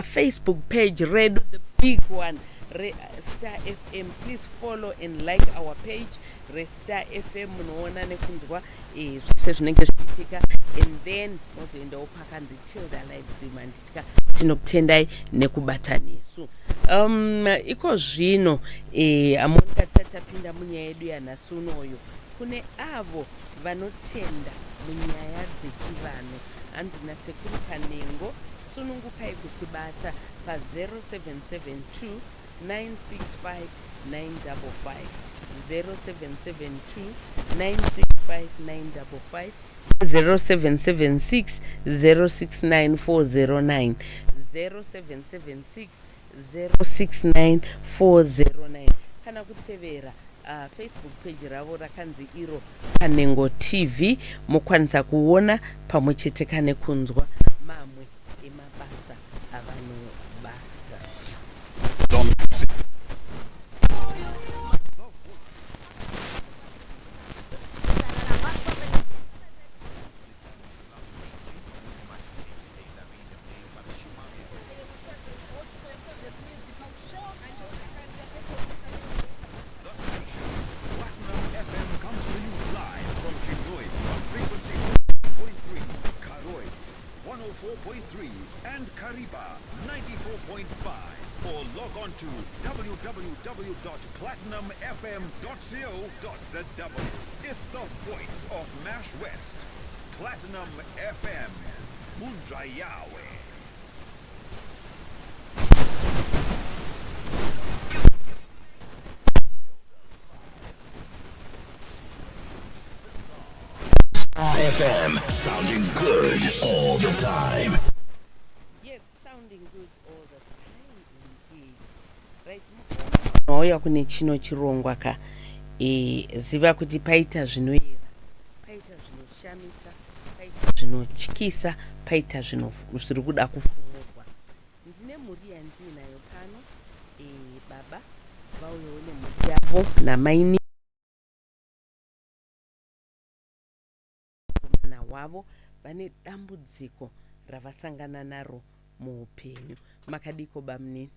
Facebook page, Red, the big one, Star FM. Please follow and like our page, Star FM. Munoona nekunzwa zvese zvinenge zvichiitika, and then mozoenda upaka Tilder live manditika tinokutendai nekubata nesu. Iko zvino amonga tisatapinda munyaya yedu yanhasi unoyo, kune avo vanotenda munyaya dzechivanhu. Handina sekuru Kanengo sunungukai kutibata pa 0772 965 955 0772 965 955 0776 069 409 0776 069 409 kana kutevera Facebook page ravo rakanzi iro Kanengo TV. Mukwanisa kuona pamwe chete kane kunzwa mamwe emabasa avanobata. And Kariba 94.5, or log on to www.platinumfm.co.zw. It's the voice of Mash West. Platinum FM. Munja Yahweh. FM, sounding good all the time. Yes, sounding good all the time indeed. Right, Mukadzi kune chino chirongwa ka ziva kuti paita zvinoyera, paita zvinoshamisa, paita zvinotyisa, paita zviri kuda kufumurwa. Ndine mhuri yandinayo pano, baba vauyawo nemhuri yavo namaini wavo vane dambudziko ravasangana naro muupenyu. Makadiko bamnini?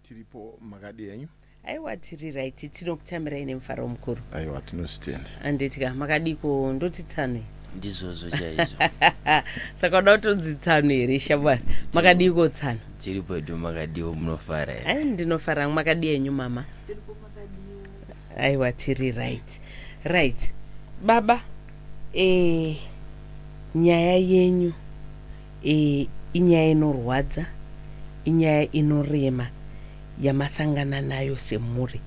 Tiripo makadi yenyu? Aiwa tiri right, tinokutamirai nemufaro mukuru. Aiwa tinositenda. Anditika makadiko ndoti tsanwe. Ndizvozvo chaizvo. Saka uda kutonzi tsanwe here shabwana. Makadiko tsanwe. Tiripo edu makadiwo munofara here? Ai ndinofara makadi yenyu mama. Tiripo makadiwo. Aiwa tiri right. Right. Baba nyaya yenyu inyaya inorwadza, inyaya inorema yamasangana nayo semhuri.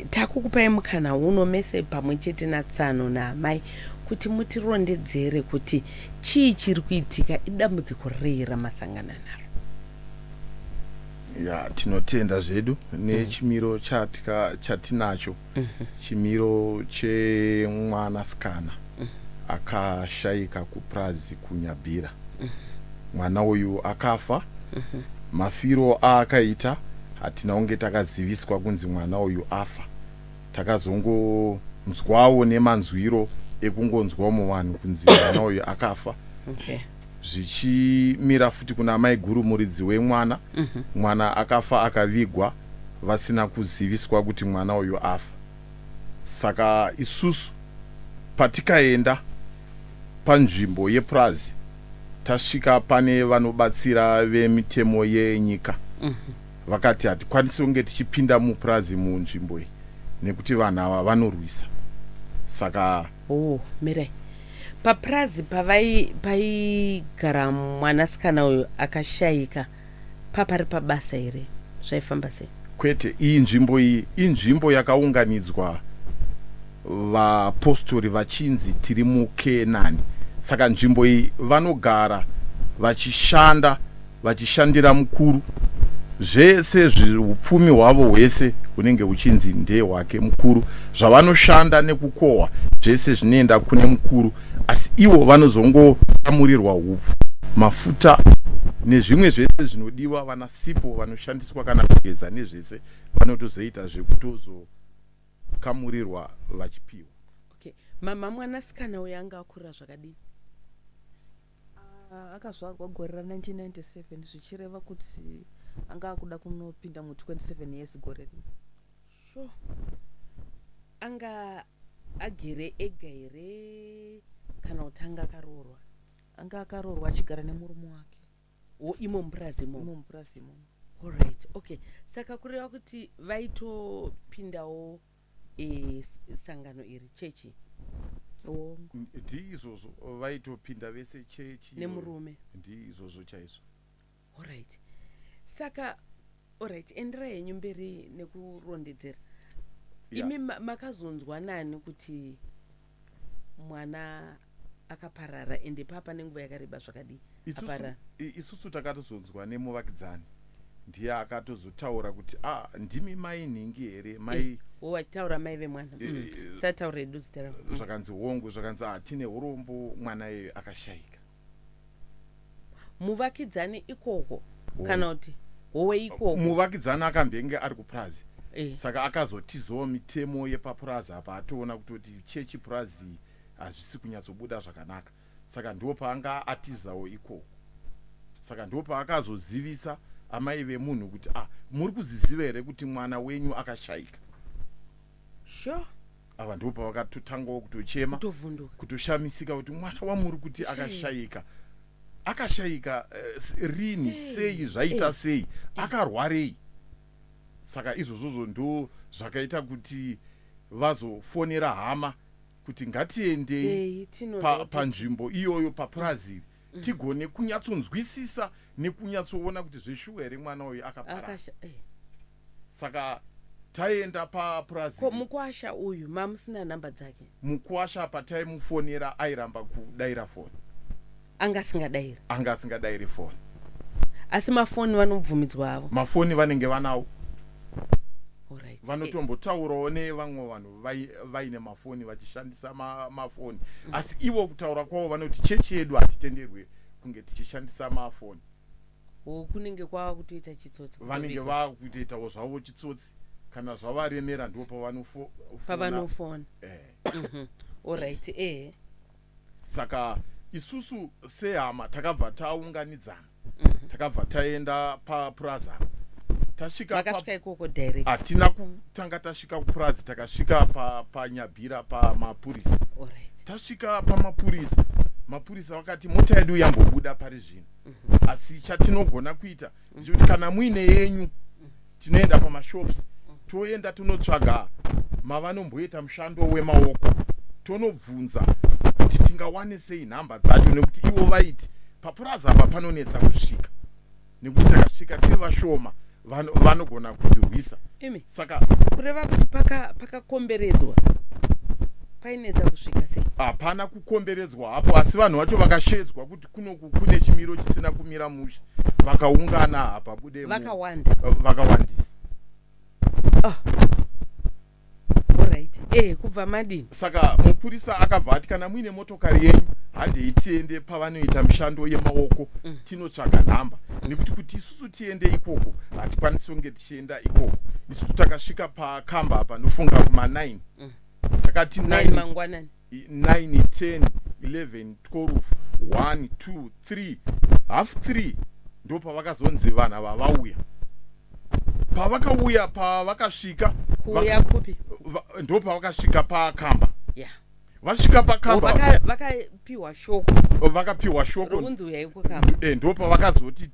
Takukupai mukana uno mese pamwe chete natsano naamai kuti mutirondedzere kuti chii chiri kuitika, idambudziko rei ramasangana naro. Ya, tinotenda zvedu nechimiro chatinacho. Chimiro chemwanasikana akashaika kupurazi kunyabhira. Mwana uyu akafa. Mafiro aakaita hatina unge takaziviswa kunzi mwana uyu afa. Takazongonzwawo nemanzwiro ekungonzwa muvanhu kunzi mwana uyu akafa. Zvichimira futi kuna mai guru muridzi wemwana. Mwana akafa akavigwa vasina kuziviswa kuti mwana uyu afa. Saka isusu patikaenda panzvimbo yepurazi tasvika pane vanobatsira vemitemo yenyika. Vakati hatikwanisi kunge tichipinda mupurazi munzvimbo iyi nekuti vanhu ava vanorwisa. Saka mirai papurazi paigara mwanasikana uyu akashaika papari pabasa here? Zvaifamba sei? Kwete, iyi nzvimbo iyi inzvimbo yakaunganidzwa vapostori vachinzi tiri muKenani. Saka nzvimbo iyi vanogara vachishandira mukuru. Zvese upfumi hwavo hwese hunenge huchinzi ndehwake mukuru. Zvavanoshanda nekukohwa zvese zvinoenda kune mukuru, asi ivo vanozongotamurirwa hupfu, mafuta nezvimwe zvese zvinodiwa. Vanasipo vanoshandiswa kana kugeza nezvese vanotozoita zvekutozokamurirwa vachipiwa. Okay. Mama mwanasikana uyu anga akura zvakadini? akazvarwa gore ra1997 zvichireva kuti anga akuda kunopinda mu27 years gore rino. Sure. Anga agere ega here kana kuti anga akaroorwa? Anga akaroorwa achigara nemurume wake. Imo mupurazi imomo. Alright, okay. Saka kureva kuti vaitopindawo sangano iri chechi? Ndizvozvo vaitopinda vese chechi nemurume. Ndizvozvo chaizvo. Alright. Saka alright, endera henyu mberi nekurondedzera. Imi makazonzwa nani kuti mwana akaparara ende papa nenguva yakareba zvakadii aparara? Isusu takatozonzwa nemuvakidzani, ndiye akatozotaura kuti ndimi mai nhingi here mai wachitaura mai vemwana sataura edu zita ravo zvakanzi hongu zvakanzi tine urombo mwana yeyo akashaika. Muvakidzani ikoko kana kuti howe ikoko? Muvakidzani akambenge ari kupurazi. Saka akazotizawo mitemo yepapurazi apa atoona kuti chechi purazi hazvisi kunyatsobuda zvakanaka, saka ndo paanga atizawo ikoko. Saka ndo paakazozivisa amai vemunhu kuti muri kuziziva here kuti mwana wenyu akashaika. Sure. Ava ndo pavakatotangawo kutochema kutoshamisika kuti mwana wamuri kuti akashaika. Akashaika rini, sei, zvaita sei, akarwarei. Saka izvozvo ndo zvakaita kuti vazofonera hama kuti ngatiendei panzvimbo iyoyo papurazi tigone kunyatsonzwisisa nekunyatsoona kuti zveshuwa here mwana uyu akaparara. Saka taenda papurazi. Mukwasha uyu mamusina nhamba dzake? Mukwasha pataimufonera airamba kudaira foni. Anga asingadayiri foni. Asi mafoni vanobvumidzwa avo? Mafoni vanenge vanawo. Alright. Vanotombotaurawo nevamwe vanhu vaine mafoni vachishandisa mafoni. Asi ivo kutaura kwavo vanoti chechi yedu hatitenderwe kunge tichishandisa mafoni. Kunenge kwava kutoita chitsotsi? Vanenge vava kutoitawo zvavo chitsotsi. Kana zvavaremera ndo pavanofona. Alright. Saka isusu sehama takabva taunganidzana. Takabva taenda papurazi. Makasvika ikoko direct? Hatina kutanga tasvika kupurazi, takasvika panyabhira pamapurisa. Alright. Tasvika pamapurisa, mapurisa vakati mota yedu yambobuda pari zvino. Asi chatinogona kuita ndikuti kana muine yenyu tinoenda pamashops, toenda tonotsvaga mavanomboita mushando wemaoko, tonobvunza kuti tingawane sei nhamba dzacho, nekuti ivo vaiti papurazi apa panonetsa kusvika, nekuti takasvika tiri vashoma vanogona kutirwisa. Saka kureva kuti pakakomberedzwa painetsa kusvika sei? Hapana kukomberedzwa hapo, asi vanhu vacho vakashedzwa kuti kunoku kune chimiro chisina kumira musha, vakaungana apa bude vakawandisa. Alright. Kubva madini? Saka mupurisa akabva ati kana muine motokari yenyu handei tiende pavanoita mishando yemaoko tinotsvaga nhamba, nekuti kuti isusu tiende ikoko hatikwanisi kunge tichienda ikoko. Isusu takasvika pakamba panofunga kuma9. Takati 9 mangwanani, 9, 10, 11, 12, 1, 2, 3, half 3 ndo pavakazonzi vana vavauya. Pavakauya pavakasvika kuuya kupi? Ndo pavakasvika pakamba. Vasvika pakamba vakapiwa shoko rokunzi uyai kukamba. Ndo pavakazoti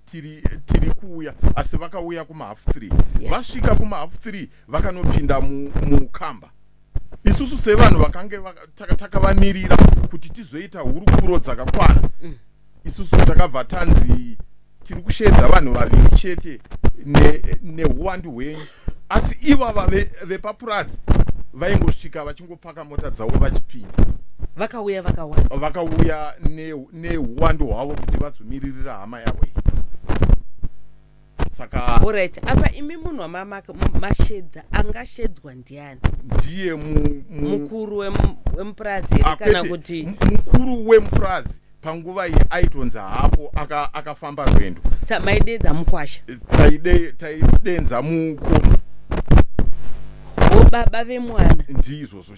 tiri kuuya, asi vakauya kuma half 3. Vasvika kuma half 3 vakanopinda mukamba. Isusu sevanhu vakange takavamirira kuti tizoita hurukuro dzakakwana. Isusu takabva tanzi tiri kushedza vanhu vaviri chete neuwandu hwenyu, asi ivava vepapurazi vaingosvika vachingopaka mota dzavo vachipinda. Vakauya neuwandu hwavo kuti vazomiririra hama yavo. Saka alright, apa imi munhu wamashedza angashedzwa ndiani? Ndiye mukuru wemupurazi kana kuti mukuru wemupurazi panguva iyi aitonza hapo akafamba rwendo. Maidedza mukwasha? Taidenza mukoma. baba vemwana ndizvozvo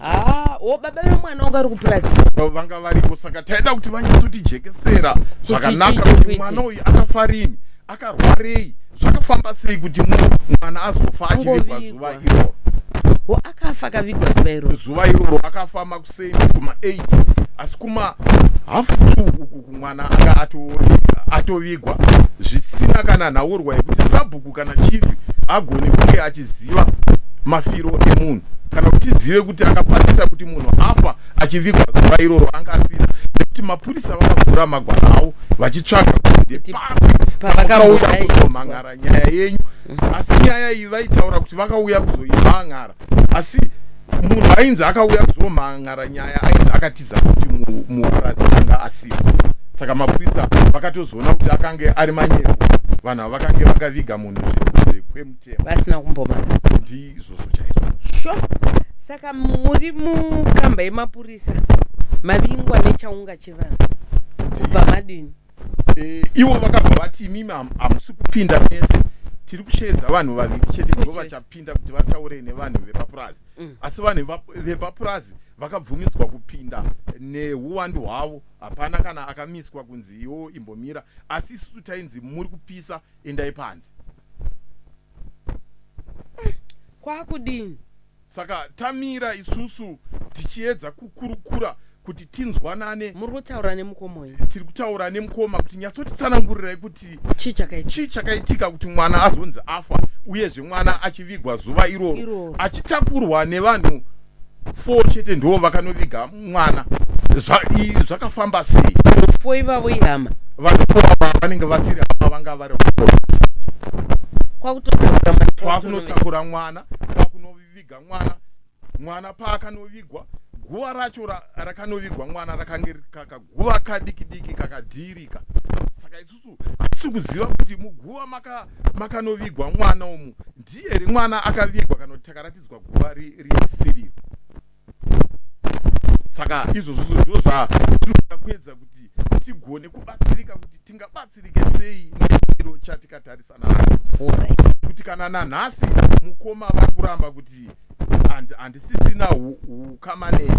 baba vemwana ungari kupurazi vanga varipo. Saka taida kuti vanyatsotijekesera zvakanaka kuti mwana uyu akafa rini, akarwarei, zvakafamba sei kuti mwana azofa achivigwa zuva iroro. akafa akavigwa zuva iroro. Zuva iroro akafa makuseni kuma8 asi kuma hafu 2 uku mwana anga atovigwa zvisina kana nhaurwa yekuti sabhuku kana chifi agone kunge achiziva mafiro emunhu kana kuti zive kuti akapasisa kuti munhu afa achivigwa zuva iroro anga asina, nekuti mapurisa vakavhura magwara avo vachitsvaga kuti pavakauya kuzomhan'ara nyaya yenyu. Asi nyaya iyi vaitaura kuti vakauya kuzoimhan'ara, asi munhu ainzi akauya kuzomhan'ara nyaya ainzi akatiza kuti mukadzi anga asiwa. Saka mapurisa vakatozoona kuti akange ari manyepo, vanhu ava vakange vakaviga munhu zvinhu kwemutemo vasina kumbomana. ndizvozvo chaizvo. Saka muri mukamba yemapurisa mavingwa nechaunga chevanhu kubva madini. Ivo vakabva vati imimi hamusi kupinda mese, tiri kushedza vanhu vaviri chete ndo vachapinda kuti vataure nevanhu vepapurazi. Asi vanhu vepapurazi vakabvumidzwa kupinda neuwandu hwavo, hapana kana akamiswa kunzi iwo imbomira, asi isusu tainzi muri kupisa endai panze. Kwakudini? Saka tamira isusu tichiedza kukurukura kuti tinzwanane. Muri kutaura nemukoma uyu? Tiri kutaura nemukoma kuti nyatsotitsanangurirai kuti chii chakaitika kuti mwana azonzi afa uyezve mwana achivigwa zuva iroro achitakurwa nevanhu 4 chete ndo vakanoviga mwana. Zvakafamba sei? Vanhu 4 ivavo ihama. Vanhu 4 ava vanenge vasiri hama, vanga vari kwakunotakura mwana, kwakunoviga mwana paakanovigwa. Guva racho rakanovigwa mwana rakange kakaguva kadiki kakadhirika. Saka isusu hatisi kuziva kuti muguva makanovigwa mwana umu ndiye mwana akavigwa kana kuti takaratidzwa guva risiriro. Saka izvozvo ndo zvatinoda kuedza kuti tigone kubatsirika kuti tingabatsirike sei nechiro chatikatarisana nacho. Kuti kana nanhasi mukoma vari kuramba kuti handisisina ukama nei,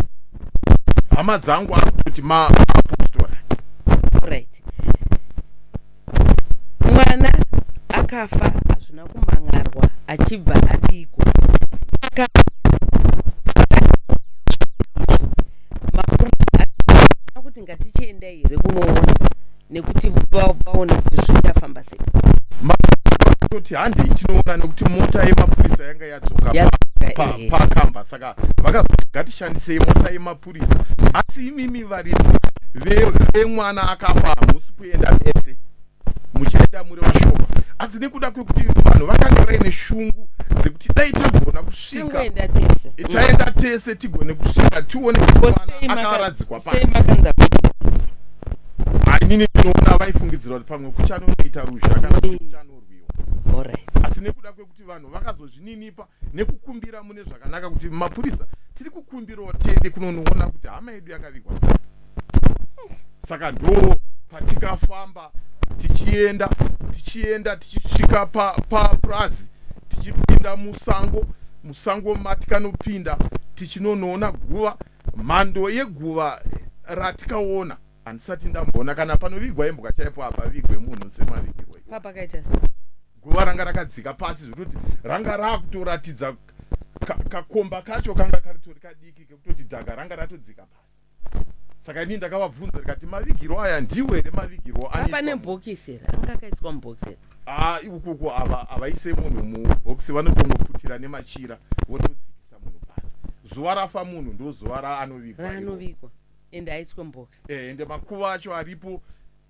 hama dzangu akutoti mapostora. Mwana akafa hazvina kumhan'arwa achibva avigwa. Saka kuti ngatichienda here kunoona nekuti vaona kuti zvichafamba sei. Toti handei tinoona nekuti mota yemapurisa yanga yadzoka pakamba. Saka vakazoti ngatishandisei mota yemapurisa. Asi imimi varidzi vemwana akafa hamusi kuenda mese, muchienda muri vashoma. Asi nekuda kwekuti vanhu vakanga vaine shungu dzekuti dai tagona kusvika taenda tese tigone kusvika tione kuti mwana akaradzikwa pasi. Inini ndinoona vaifungidzira kuti pamwe kuchanoita ruzha kana kuti kuchanorwiwa. Asi nekuda kwekuti vanhu vakazozvininipa nekukumbira mune zvakanaka kuti mapurisa tiri kukumbirawo tiende kunonoona kuti hama yedu yakavigwa. Saka ndo patikafamba tichienda tichisvika papurazi, tichipinda musango matikanopinda tichinonoona guva. Mhando yeguva ratikaona handisati ndamboona kana panovigwa imboka chaipo hapavigwe munhu semavigirwa. Papakaita guva ranga rakadzika pasi zvekuti ranga rakutoratidza kakomba kacho kanga karitori kadiki kekutoti dhaga ranga ratodzika pasi. Saka ini ndakavabvunza rikati mavigirwo aya ndiwo here mavigirwo pane bhokisi here anga akaiswa mubhokisi here? Ikoko havaise munhu mubhokisi, vanotongoputira nemachira votodzikisa munhu pasi. Zuva rafa munhu ndo zuva raanovigwa ende aiswe mubhokisi. Ende makuva acho aripo.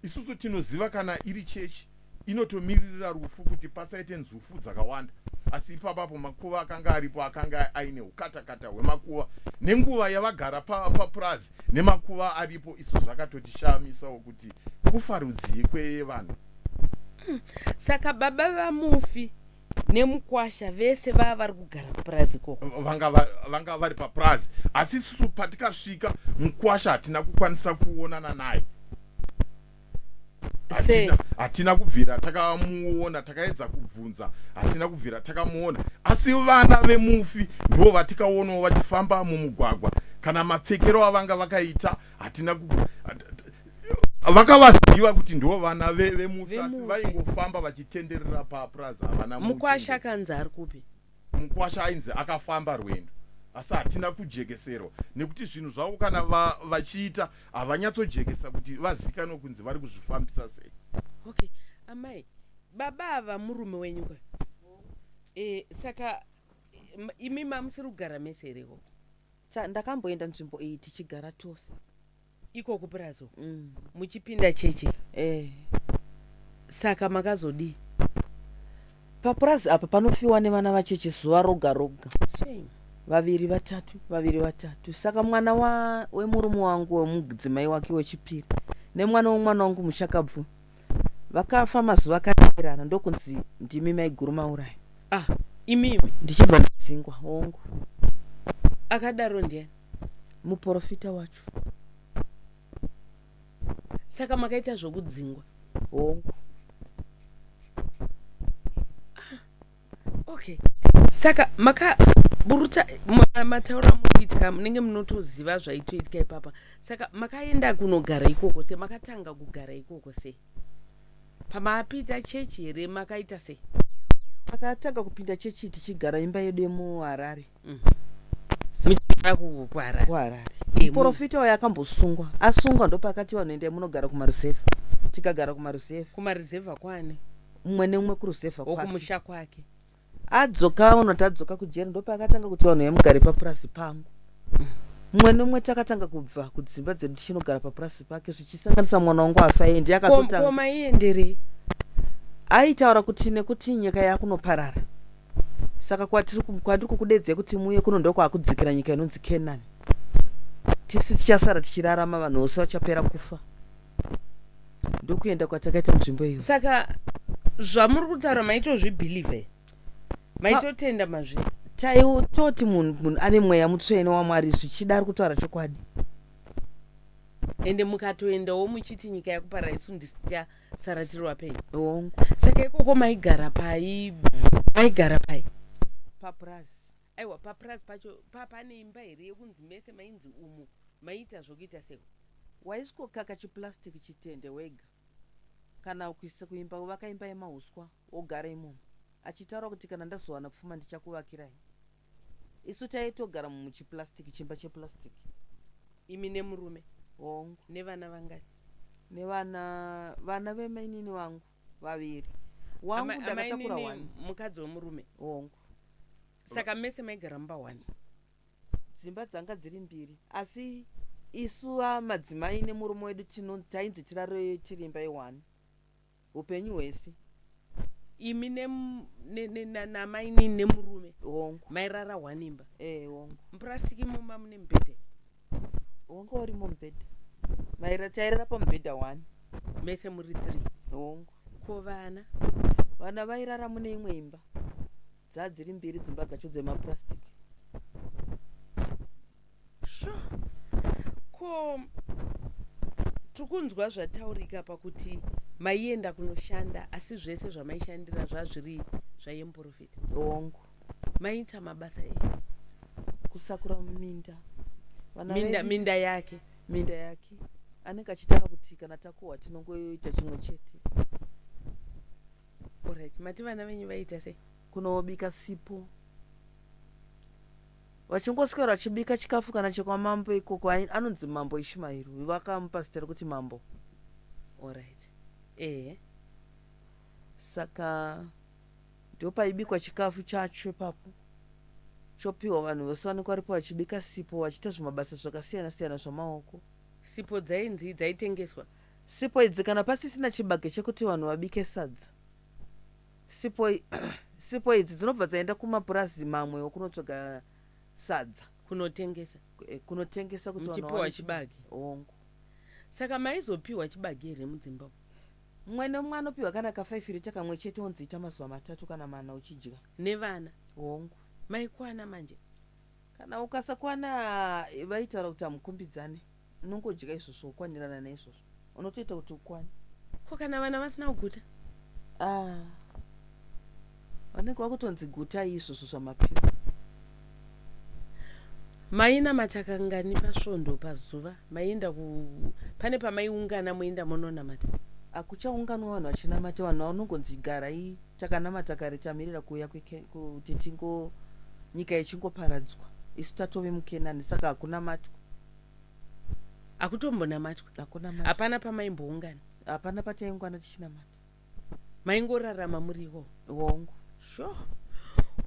Isusu tinoziva kana iri chechi inotomiririra rufu kuti pasaite nzufu dzakawanda, asi ipapapo makuva akanga aripo akanga aine ukatakata hwemakuva nenguva yavagara papurazi nemakuva aripo. Isu zvakatotishamisawo kuti kufa rudzii kwevanhu. Saka baba vamufi nemukwasha vese vava vari kugara papurazi ikoko, vanga vari papurazi. Asi isusu patikasvika mukwasha hatina kukwanisa kuonana naye. hatina kubvira takamuona, takaedza kubvunza, hatina kubvira takamuona. Asi vana vemufi ndo vatikaonawo vachifamba mumugwagwa, kana mapfekero avanga vakaita hatina vakavaziva kuti ndo vana vemufi, asi vaingofamba vachitenderera paplaza. Havana mukwasha kanzi ari kupi? Mukwasha ainzi akafamba rwendo, asi hatina kujekeserwa nekuti zvinhu zvavo kana vachiita havanyatsojekeresa kuti vazikanwe kunzi vari kuzvifambisa sei. Okay, amai, baba ava murume wenyu kwa? Saka imi mamusiri kugara mese here ikoko? Ndakamboenda nzvimbo iyi tichigara tose. Iko kupurazi? Muchipinda chechi? Saka makazodii? Papurazi apa panofiwa nevana vacheche zuva roga roga. Shame. Vaviri vatatu. Saka mwana wemurume wangu wemudzimai wake wechipiri nemwana womwana wangu mushakabvu vakafa mazuva akateerana, ndokunzi ndimi maiguru mauraya. Imimi ndichibva ndadzingwa hongu. Akadaro ndiani? Muprofita wacho. Saka makaita zvokudzingwa hongu. Okay, saka makaburuta mataura mukuitika munenge munotoziva zvaitoitika ipapa. Saka makaenda kunogara ikoko se? Makatanga kugara ikoko se? Pamaapita chechi here makaita se? Takatanga kupinda chechi tichigara imba yedu yemuHarare. Muchigara kuHarare? Muprofita wayo akambosungwa, asungwa ndopakati vanhu endai munogara kumarusevha. Tikagara kumarusevha. Kumarusevha kwani? Umwe neumwe kurusevha kwake. Okumusha kwake. Adzoka unoti adzoka kujeri ndopakatanga kuti vanhu vemugare papurasi pangu. Umwe neumwe takatanga kubva kudzimba dzedu tichinogara papurasi pake, zvichisanganisa mwana wangu afa endi yakatotanga. Koma iendere? Aitaura kuti nekuti nyika yakunoparara, saka kwandiri kukudedzai kuti muye kuno ndokwakudzikira nyika inonzi Kenani. Tisi tichasara tichirarama, vanhu vose vachapera kufa. Ndokuenda kwatakaita nzvimbo iyo. Saka zvamuri kutaura maitozvibhilive? Maitotenda mazvi? Taitoti munhu ane mweya mutsvene waMwari zvichida ari kutaura chokwadi. Ende mukatoendawo muchiti nyika yakuparara isu ndisara tiri wapei? Hongu. Saka ikoko maigara pai? Papurazi. Aiwa, papurazi pacho pane imba here yekunzi mese mainzi umu maita zvokuita seko? Waiswokaka chiplastiki chitende wega, kana kuisa kuimba vakaimba yemauswa wogara imomo, achitaura kuti kana ndazowana pfuma ndichakuvakirai. Isu taitogara muchiplastiki, chimba cheplastiki. Imi nemurume? Hongu. Nevana vangani? Vana vemainini vangu vaviri. Wangu ndakatakura 1. Mukadzi wemurume? Hongu. Saka mese maigara mumba 1? Dzimba dzanga dziri 2, asi isu madzimai nemurume wedu tainzi tirare tiri imba ye1 upenyu hwese. Imi namaini nemurume? Hongu. Mairara 1 imba? Hongu. Mupurasitiki mumba mune mubhedha? Hongu urimo mubhedha. Tairara pamubhedha 1. Mese muri 3? Hongu. Ko vana vairara mune imwe imba. Dzadziri 2 dzimba dzacho dzemapurasitiki. Ko tikunzwa zvataurika pakuti maienda kunoshanda, asi zvese zvamaishandira zvazviri zvayemuprofita? Hongu. Maita mabasa kusakura minda. Minda yake? Minda yake anenge achitaura kuti kana takuhwa tinongoita chimwe chete. Alright, mati vana venyu vaita sei? Kunobika sipo, vachingoswera vachibika chikafu kana chekwamambo ikoko, anonzi mambo Ishmaeri, vakamupa zita rekuti mambo. Alright. Saka ndopaibikwa chikafu chacho ipapo chopiwa vanhu vose vanenge varipo vachibika sipo, vachiita zvimabasa zvakasiyana siyana zvamaoko. Sipo dzainzi dzaitengeswa? Sipo idzi kana pasisina chibage chekuti vanhu vabike sadza, sipo idzi dzinobva dzaenda kumapurazi mamwe okunotsvaga sadza kunotengesa kuti muchipiwa chibage. Hongu. Saka maizopiwa chibage here mudzimba? Mumwe nemumwe anopiwa kana ka5 rita kamwe chete, onzi ita mazuva 3 kana 4 uchidya. Nevana? Hongu. Maikwana manje? Kana ukasakwana vaitaura kuti hamukombidzane, unongodya izvozvo ukwanirana naizvozvo, unotoita kuti ukwane. ko kana vana vasina kuguta vanenge vakutonzi guta izvozvo zvamapiwa. maina matakangani pasvondo pazuva maienda pane pamaiungana moenda mononamata. Akuchaunganwa vanhu vachinamata, vanhu vanongonzi garai takanamata kare tamirira kuuya kuti nyika ichingoparadzwa isu tatove mukenani, saka hakunamatwa. Akutombonamatwa? Hapana pamaimboungana? Hapana pataiungana tichinamata. Maingorarama muriwo? Wongo. Sure.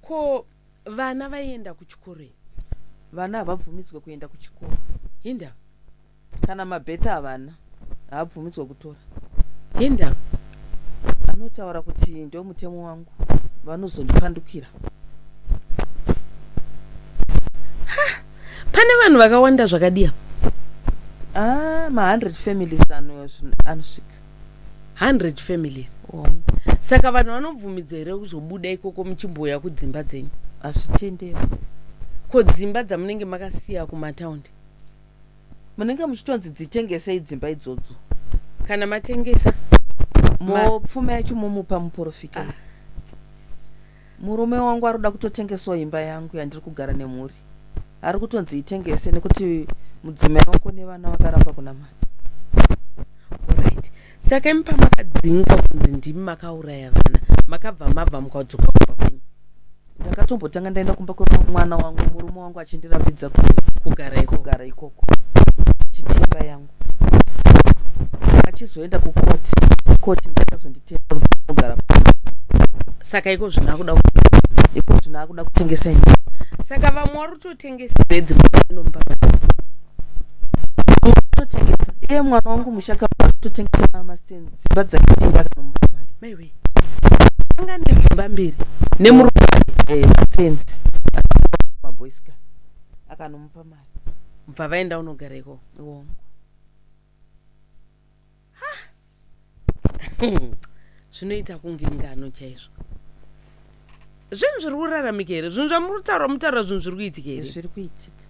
Ko vana vaienda kuchikoro? Vana havabvumidzwe kuenda kuchikoro. Hinda? Kana mabheta avana haabvumidzwe kutora. Hinda? Anotaura kuti ndio mutemo wangu, vanozondipandukira. Pane vanhu vakawanda zvakadiya? Ma100 families anosvika. 100 families? Saka vanhu vanobvumidzwa here kuzobuda ikoko muchimboya kudzimba dzenyu? Hazvitendera. Ko dzimba dzamunenge makasiya kumataundi munenge muchitonzi dzitengesei dzimba idzodzo? Kana matengesa mopfuma yacho momupa muprofita. Murume wangu aroda kutotengesawo imba yangu yandiri kugara nemhuri, ari kutonzi itengese nekuti mudzimai wako nevana vakaramba kunamata. Alright. Saka imupa makadzingwa kunzi ndimi makauraya vana, makabva mabva mukadzoka kumba kwenyu? Ndakatombotanga ndaenda kumba kwemwana wangu, murume wangu achindirambidza kugara ikoko chitimba yangu, achizoenda kukoti ndakazonditenda kugara. Saka iko zvinakuda kutengesa imba. Saka vamwe vari kutotengesa bedzi munomba kutotengesa. Iye mwana wangu mushaka kutotengesa mastenzi dzimba dzakapera akanomupa mari. Maiwe anga nedzimba mbiri nemurume mastenzi maboyska akanomupa mari, mubva vaenda unogara iko. Zvinoita kunge ngano chaizvo. Zvinhu zviri kuraramika here? Zvinhu mutaura zvinhu zviri kuitika here? Zviri kuitika.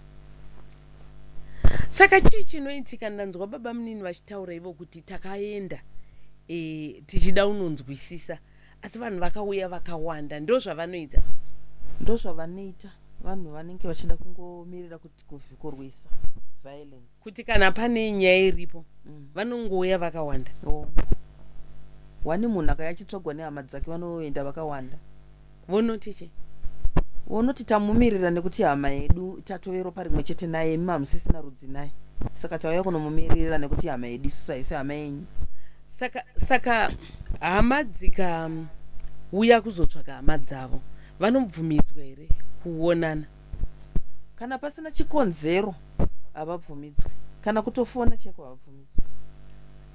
Saka chii chinoitika? Ndanzwa baba munini vachitaura ivo kuti takaenda tichida unonzwisisa, asi vanhu vakauya vakawanda. Ndo zvavanoita? Ndo zvavanoita. Vanhu vanenge vachida kungomirira kuti kurwisa violence, kuti kana pane nyaya iripo vanongouya vakawanda. Wani munhu akayachitsvagwa nehama dzake vanoenda vakawanda. Vonotiche? Vonoti tamumirira nekuti hama yedu tatovero parimwe chete naye, imi hamusisina rudzi naye, saka tauya kunomumirira nekuti hama yedu isusu haisi hama yenyu. Saka hama dzikauya kuzotsvaga hama dzavo vanobvumidzwa here kuonana? Kana pasina chikonzero havabvumidzwe, kana kutofona cheko havabvumidzwe.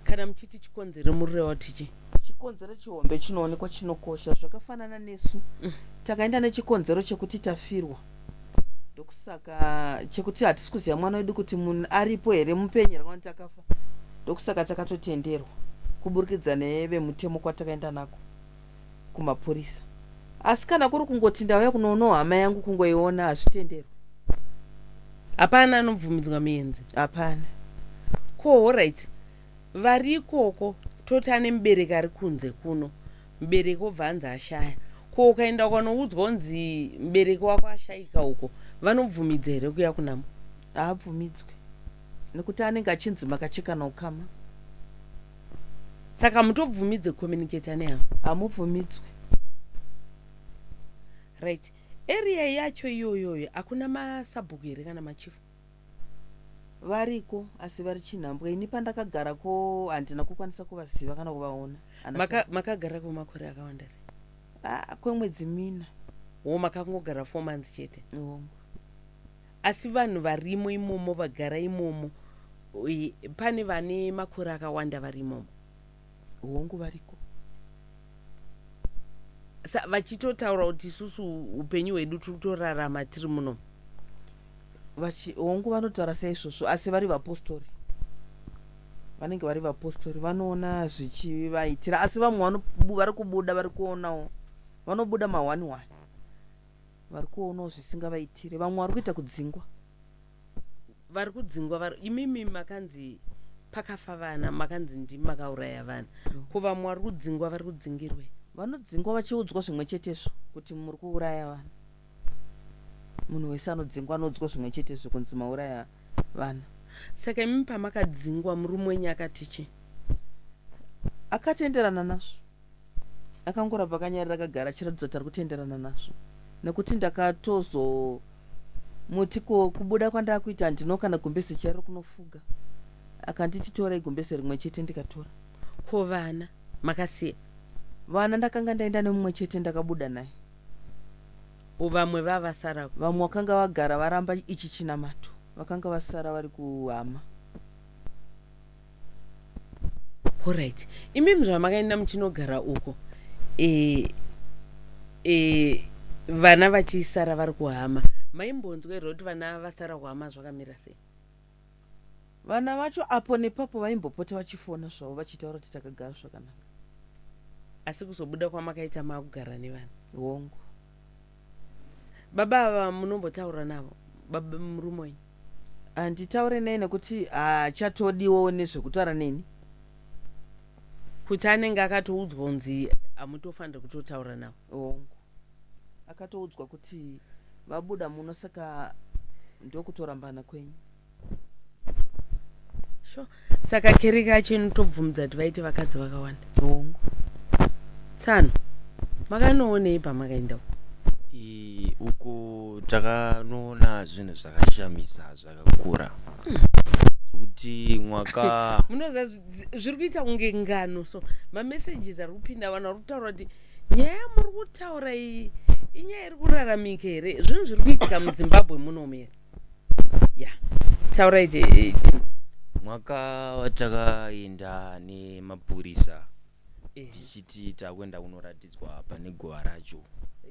Kana muchiti chikonzero mureva tichi? Chikonzero chihombe chinoonekwa chinokosha, zvakafanana nesu takaenda nechikonzero chekuti tafirwa, ndokusaka chekuti hatisi kuziva mwana wedu kuti munhu aripo here mupenyu rakawani takafa, ndokusaka takatotenderwa kuburikidza nevemutemo kwatakaenda nako kumapurisa. Asi kana kuri kungoti ndauya kunoonawo hama yangu kungoiona, hazvitenderwi. Hapana anobvumidzwa muenzi? Hapana. Ko alright, vari ikoko totane mubereki ari kunze kuno, mubereki obva anzi ashaya. Ko ukaenda ukanoudzwa unzi mubereki wako ashayika uko, vanobvumidza here kuya kunamo? Haabvumidzwe nekuti anenge achinzi makachekana ukama. Saka mutobvumidze kucommunicata nehama? Hamubvumidzwe. Right. Area yacho iyoyoyo hakuna masabhuku here kana machifu? Variko asi vari chinhambwe. Ini pandakagara ko handina kukwanisa kuvaziva kana kuvaona. Makagara kwemakore akawanda sei? Kwemwedzi 4. Makangogara 4 months chete? Asi vanhu varimo imomo vagara imomo pane vane makore akawanda vari imomo? Hongu variko. Vachitotaura kuti isusu upenyu hwedu tiri kutorarama tiri muno? Hongu vanotaura saizvozvo, asi vari vapostori. Vanenge vari vapostori, vanoona zvichivaitira, asi vamwe vari kubuda, vari kuonawo, vanobuda ma1-1, vari kuonawo zvisingavaitire. Vamwe vari kuita kudzingwa. Vari kudzingwa? Imimi makanzi pakafa vana makanzi ndimi makauraya vana kuva mwari kudzingwa vari kudzingirwe vanodzingwa vachiudzwa zvimwe chetezvo kuti muri kuuraya vana. Munhu wese anodzingwa anoudzwa zvimwe chetezvo kunzi mauraya vana. saka imi pamakadzingwa murume wenyu akatichi akatenderana nazvo, akangorabva akanyarira akagara achiratidza kuti ari kutenderana nazvo, nekuti ndakatozomuti kubuda kwandakuita handinokana gumbezi charo kunofuga, akanditi torai gumbezi rimwe chete ndikatora. ko vana makasiya Vana ndakanga ndaenda nemumwe chete ndakabuda naye. vamwe vavasara Vamwe vakanga vagara varamba ichi chinamato, vakanga vasara vari kuhama. alright imimi zvamakaenda muchinogara uko vana vachisara vari kuhama maimbonzwa here kuti vana vasara kuhama zvakamira sei? Vana vacho apo nepapo vaimbopota vachifona zvavo vachitaura kuti takagara zvakanaka. asi kuzobuda kwamakaita makugara nevana Hongu. baba ava munombotaura navo baba murume wenyu? Handitaure naye nekuti haachatodiwo nezvekutaura neni. kuti anenge akatoudzwa kunzi hamutofanira kutotaura navo? Hongu. Akatoudzwa kuti vabuda muno saka ndokutorambana kwenyu. sure. saka kereke yacho inotobvumidza kuti vaiti vakadzi vakawanda? Hongu. tsano makanoonei pamakaenda uko takanoona zvinhu zvakashamisa zvakakura kuti mwaka munoziva zviri kuita kunge ngano so mamessages ari kupinda vanhu vari kutaura kuti nyaya muri kutaura iyi inyaya iri kuraramika here zvinhu zviri kuitika muzimbabwe munomu here ya taurai mwaka watakaenda nemapurisa tichiti takuenda kunoratidzwa pane guva racho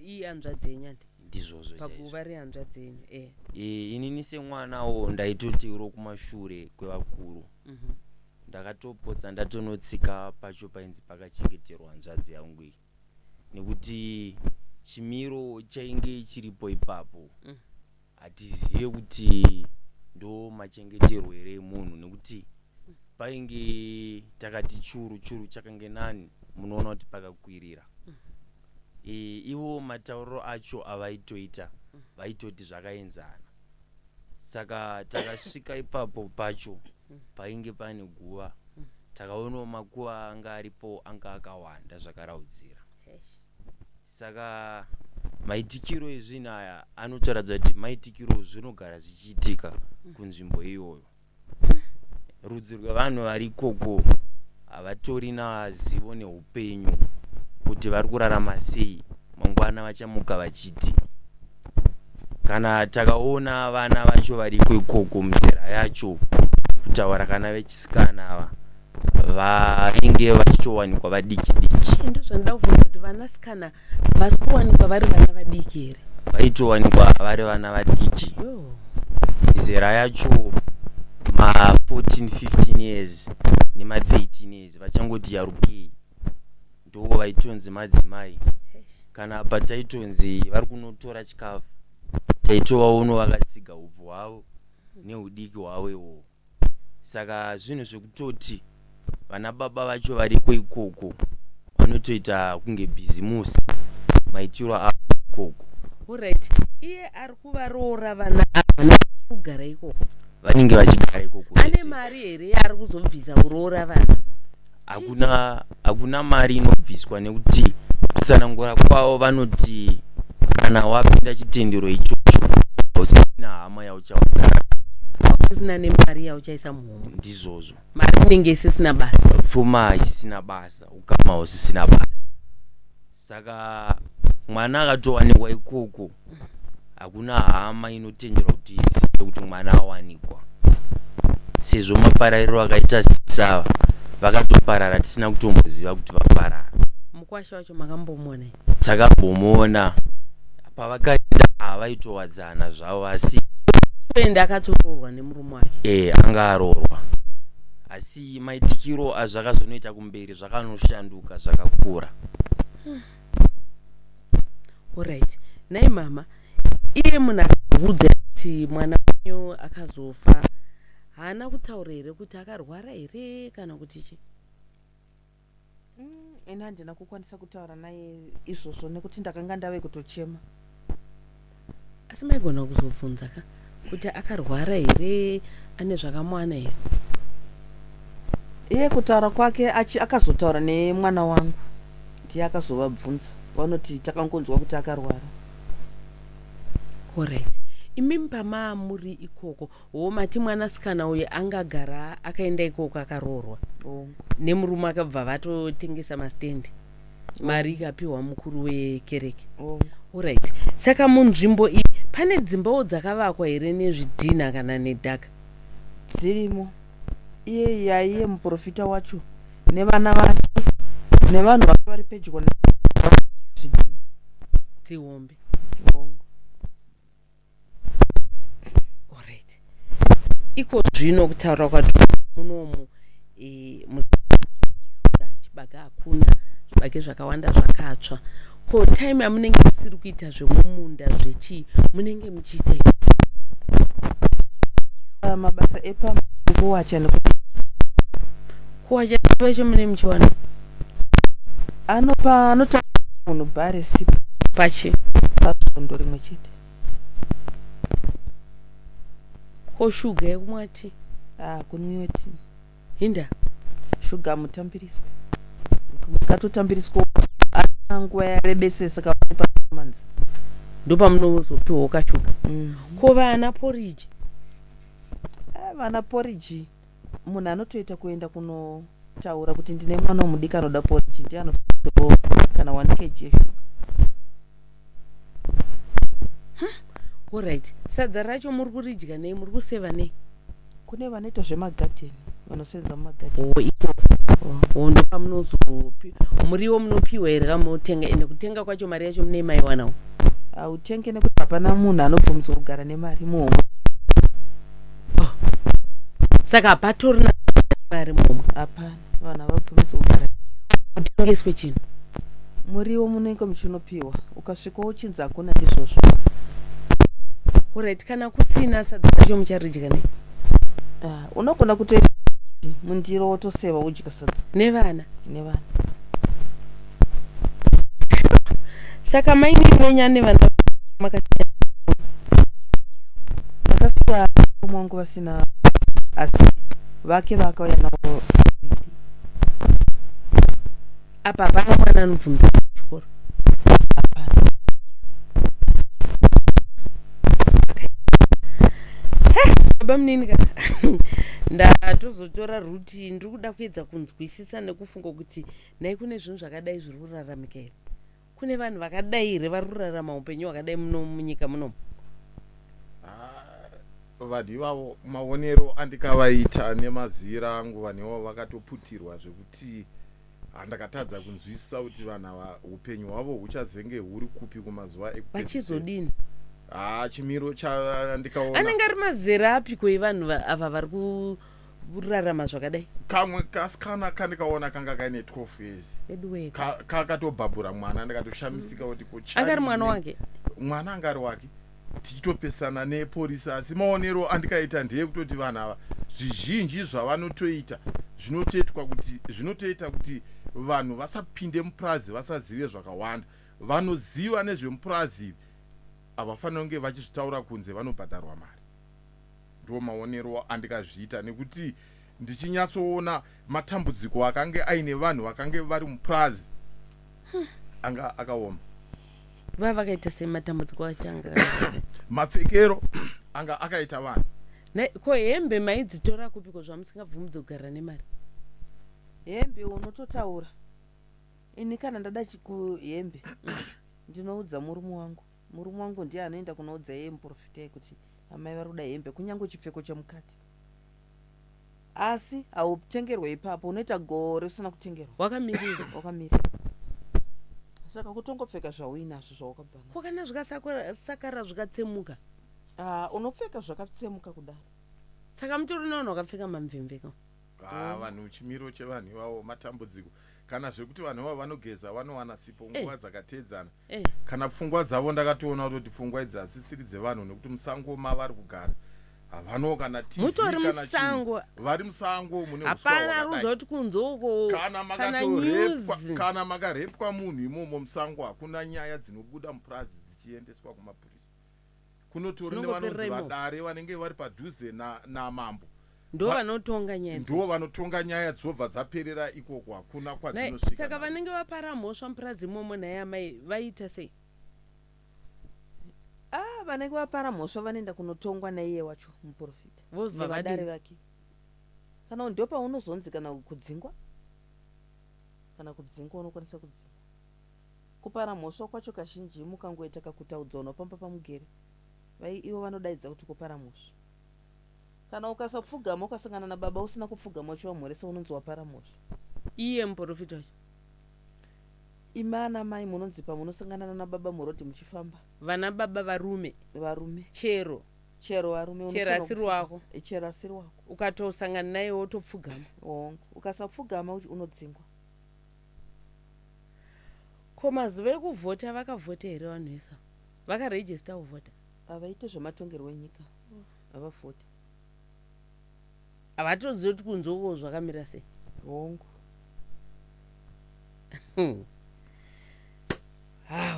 iyi hanzvadzi yenyu andi ndizvozvo paguva rehanzvadzi yenyu inini semwanawo ndaitoti uro kumashure kwevakuru ndakatopotsa ndatonotsika pacho painzi pakachengeterwa hanzvadzi yangu iyi nekuti chimiro chainge chiripo ipapo hatizive kuti ndo machengeterwo here emunhu nekuti painge takati churu chakange nani munoona kuti pakakwirira ivo matauriro acho avaitoita vaitoti zvakaenzana saka takasvika ipapo pacho painge pane guva takaonawo makuva anga aripo anga akawanda zvakaraudzira saka maitikiro ezvinhu aya anotaradza kuti maitikiro zvinogara zvichiitika kunzvimbo iyoyo rudzi rwevanhu vari ikoko havatori nazivo neupenyu kuti vari kurarama sei mangwana vachamuka vachiti kana takaona vana vacho vari ikoko muzera yacho kutaura kana vechisikana ava vainge vachitowanikwa vadiki diki ndo zvandida kuvhunza kuti vanasikana vasi kuwanikwa vari vana vadiki here? vaitowanikwa vari vana vadiki mizera yacho ma14-15 years nema13 years vachangoti yarukei ndo vaitonzi madzimai kana pataitonzi vari kunotora chikafu taitovaono vakatsiga upfu hwavo neudiki hwavo ihwohwo saka zvinhu zvekutoti vana baba vacho variko ikoko vanotoita kunge bhizimusi maitiro avo ikoko. Alright, iye ari kuvaroora vana ava kugara ikoko vanenge vachigara ikoko ane mari here yaari kuzobvisa kuroora vana? hakuna mari inobviswa nekuti kutsanangura kwavo vanoti kana wapinda chitendero ichocho hausisina hama yauchautsara hausisina nemari yauchaisa muhomwe ndizvozvo mari inenge isisina basa pfuma isisina basa ukama hausisina basa saka mwana akatowanikwa ikoko hakuna hama inotenderwa kuti izive kuti mwana awanikwa sezvo maparariro akaita sisava vakatoparara tisina kutomboziva kuti vaparara. mukwasha wacho makambomona? takambomuona pavakaenda havaitowadzana zvavo asi ende akatoroorwa nemurume wake anga aroorwa asi maitikiro azvakazonoita kumberi zvakanoshanduka zvakakura. Alright, nai mama iye munhu akaudza kuti mwana wenyu akazofa haana kutaura here kuti akarwara here kana kuti chi? Ine handina kukwanisa kutaura naye izvozvo nekuti ndakanga ndave kutochema. Asi maigona kuzobvunza ka kuti akarwara here, ane zvakamuwana here? Iye kutaura kwake akazotaura nemwana wangu ndiye akazovabvunza, vanoti takangonzwa kuti akarwara. Alright. Imi pamamuri ikoko mati mwanasikana uyu angagara akaenda ikoko akaroorwa nemurume akabva vatotengesa mastendi, mari ikapiwa mukuru wekereke. Alright. Saka munzvimbo iyi pane dzimbawo dzakavakwa here nezvidhina kana nedhaka? Dzirimo. Iye yaiye muprofita wacho nevana vake nevanhu vake vari pedyo dzihombe. Alright. Iko zvino kutaura kwati munomu chibaga hakuna, zvibage zvakawanda zvakatsva. Ko time yamunenge musiri kuita zvemumunda zvechi munenge muchiita mabasa epamba kuwacha kuwacha pesho mune muchiwana anota munhu bhare sipo pachi pasvondo rimwe chete. Ko shuga yekumwati kunwiwe ti hinda shuga mutambiriswa mukatotambiriswa nguva yarebesesa kapamanzi ndopamunozopiwa kashuga. Ko vana poriji? Vana poriji munhu anotoita kuenda kunotaura kuti ndine mwana womudiki anoda poriji ndiye anotoa kana 1 kg yeshuga. Alright. Sadza racho muri kuridya nei, muri kuseva nei? Kune vanoita zvemagadheni, vanosenza mumagadheni. Iko ndopamunozopi muriwo munopiwa here kamunotenga? Ende kutenga kwacho mari yacho mune maiwanawo? Hautenge nekuti hapana munhu anobvumidzwa kugara nemari muhomwe. Saka hapatorina mari muhomwe? Hapana, vanhu havabvumidzwa kugara. Kutengeswe chinhu? Muriwo munenge muchinopiwa, ukasvikawo uchinzi hakuna ndizvozvo. Alright. Kana kusina sadza racho mucharidya nei? Unogona kutoita mundiro wotoseva udya sadza nevana. Saka maini menya nevana makasiya mwangu vasina, asi vake vakauya navo vaviri. Apa hapana mwana anobvumisa kuchikoro? Hapana. Baba munini kaka ndatozotora ruti ndiri kuda kuedza kunzwisisa nekufunga kuti nai kune zvinhu zvakadai zviri kuraramika here? Kune vanhu vakadai here vari kurarama upenyu hwakadai muno munyika munomu? Vanhu ivavo maonero andikavaita nemazira angu, vanhu ivavo vakatoputirwa zvekuti handakatadza kunzwisisa kuti vanhu ava upenyu hwavo huchazenge huri kupi kumazuva ekupedzisira. Vachizodini? Chimiro chandikaona anenge ari mazera apiko evanhu ava vari kurarama zvakadai? Kamwe kasikana kandikaona kanga kaine 12 years kakatobhabhura mwana, ndikatoshamisika kuti angari mwana wake? Mwana angari wake. Tichitopesana nepolisi, asi maonero andikaita ndeyekutoti vanhu ava zvizhinji zvavanotoita zvinotoita kuti vanhu vasapinde mupurazi, vasazive zvakawanda. Vanoziva nezvemupurazi havafanira kunge vachizvitaura kunze, vanobhadharwa mari. Ndo maonero andikazviita, nekuti ndichinyatsoona matambudziko akange aine vanhu vakange vari mupurazi anga akaoma. Vakaita sematambudziko achanga mapfekero anga akaita vanhu. Ko hembe maidzitora kupiko zvamusingabvumidze kugara nemari? Hembe unototaura. Ini kana ndada kuhembe ndinoudza murume wangu ndiye anoenda kunoudza yeye muprofita kuti amai vari kuda hembe kunyange chipfeko chemukati. Asi hautengerwa ipapo, unoita gore usina kutengerwa. Wakamirira. Saka kutongopfeka zvauinazvo zvawakabva. Ko kana zvikasakara zvikatsemuka? Unopfeka zvakatsemuka kudaro. Saka mutori navanhu vakapfeka mamvemveka. Vanhu chimiro chevanhu ivavo matambudziko. Kana zvekuti vanhu ivavo vanogeza vanowana sipo nguva dzakateedzana. Kana pfungwa dzavo ndakatoona kuti pfungwa idzi hadzisiri dzevanhu, nekuti musango mavari kugara havano kana TV mutori kana musango vari musango mune uswa hapana hwakadai. kuzoti kunzoko Kana kana makarepwa munhu imomo musango hakuna nyaya dzinobuda mupurazi dzichiendeswa kumapurisa. Kunotori nevanonzi vadare vanenge vari padhuze namambo ndo vanotonga nyaya ndo vanotonga nyaya dzobva dzaperera ikoko hakuna kwadzinosvika. Saka vanenge vapara mhosva mupurazi imomo naye amai vaita sei? Vanenge vapara mhosva vanoenda kunotongwa naiye wacho muprofita nevadare vake. Kana ndio paunozonzi kana kudzingwa unokwanisa kudzingwa. Kupara mhosva kwacho kazhinji mukangoita kakutaudza unopamba pamugere ivo vanodaidza kuti kupara mhosva. Kana ukasapfugama ukasangana nababa usina kupfugama uchivamhoresa unonzi wapara mhosva. Iye muprofita wacho imana mai munonzi pamunosangana nababa muroti muchifamba vana baba varume chero varume chero asiri wako ukatosangana naye wotopfugama ukasapfugama unodzingwa. Ko mazuva ekuvhota vakavhota here vanhu vesa vakarejista kuvhota? Havaite zvematongerwo enyika havavhoti. havatozivi kuti kunzoko zvakamira sei? hongu